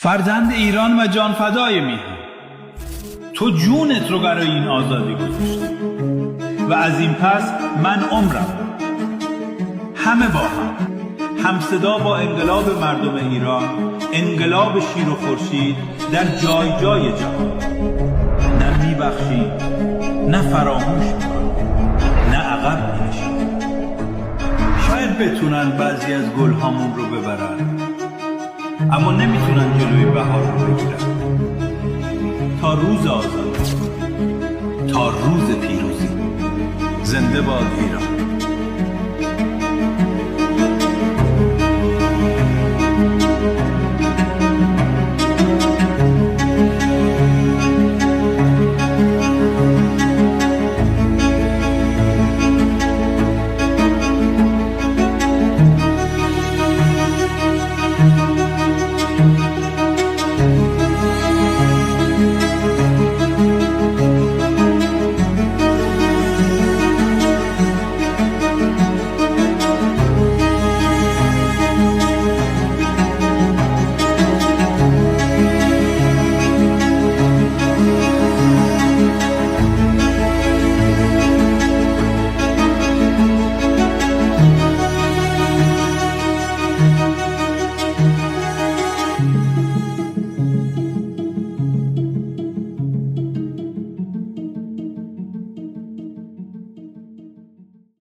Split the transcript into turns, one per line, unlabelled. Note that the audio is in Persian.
فرزند ایران و جان فدای میهن، تو جونت رو برای این آزادی گذاشتی و از این پس من عمرم همه با هم صدا با انقلاب مردم ایران، انقلاب شیر و خورشید در جای جای جهان. نه میبخشیم، نه فراموش میکنیم، نه عقب میکشیم. شاید بتونن بعضی از گلهامون رو ببرن، اما نمیتونن جلوی بهار رو بگیرن. تا روز آزادی، تا روز پیروزی، زنده باد ایران.